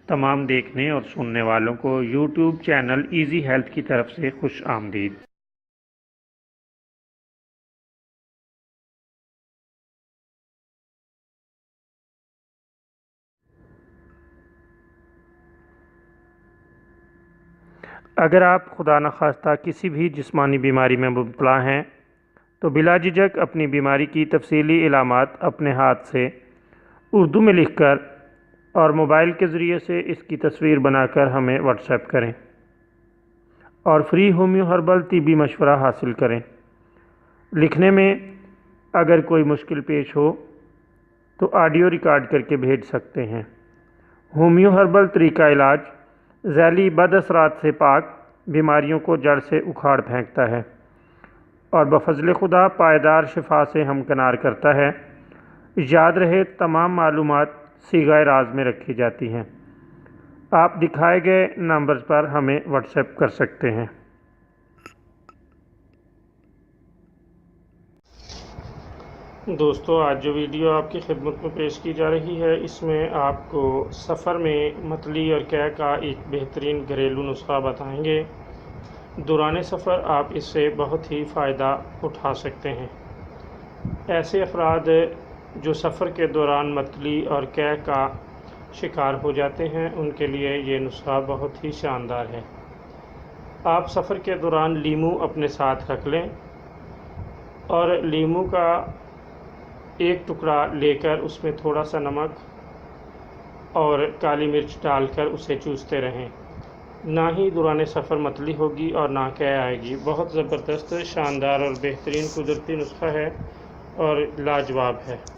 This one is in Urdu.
تمام دیکھنے اور سننے والوں کو یوٹیوب چینل ایزی ہیلتھ کی طرف سے خوش آمدید۔ اگر آپ خدا نخواستہ کسی بھی جسمانی بیماری میں مبتلا ہیں تو بلا جھجک اپنی بیماری کی تفصیلی علامات اپنے ہاتھ سے اردو میں لکھ کر اور موبائل کے ذریعے سے اس کی تصویر بنا کر ہمیں واٹس ایپ کریں اور فری ہومیو ہربل طبی مشورہ حاصل کریں۔ لکھنے میں اگر کوئی مشکل پیش ہو تو آڈیو ریکارڈ کر کے بھیج سکتے ہیں۔ ہومیو ہربل طریقہ علاج ذیلی بد اثرات سے پاک بیماریوں کو جڑ سے اکھاڑ پھینکتا ہے اور بفضل خدا پائیدار شفا سے ہمکنار کرتا ہے۔ یاد رہے تمام معلومات صیغہ راز میں رکھی جاتی ہیں۔ آپ دکھائے گئے نمبرز پر ہمیں واٹس ایپ کر سکتے ہیں۔ دوستو، آج جو ویڈیو آپ کی خدمت میں پیش کی جا رہی ہے اس میں آپ کو سفر میں متلی اور قے کا ایک بہترین گھریلو نسخہ بتائیں گے۔ دوران سفر آپ اس سے بہت ہی فائدہ اٹھا سکتے ہیں۔ ایسے افراد جو سفر کے دوران متلی اور قے کا شکار ہو جاتے ہیں ان کے لیے یہ نسخہ بہت ہی شاندار ہے۔ آپ سفر کے دوران لیمو اپنے ساتھ رکھ لیں اور لیمو کا ایک ٹکڑا لے کر اس میں تھوڑا سا نمک اور کالی مرچ ڈال کر اسے چوستے رہیں۔ نہ ہی دوران سفر متلی ہوگی اور نہ قے آئے گی۔ بہت زبردست، شاندار اور بہترین قدرتی نسخہ ہے اور لاجواب ہے۔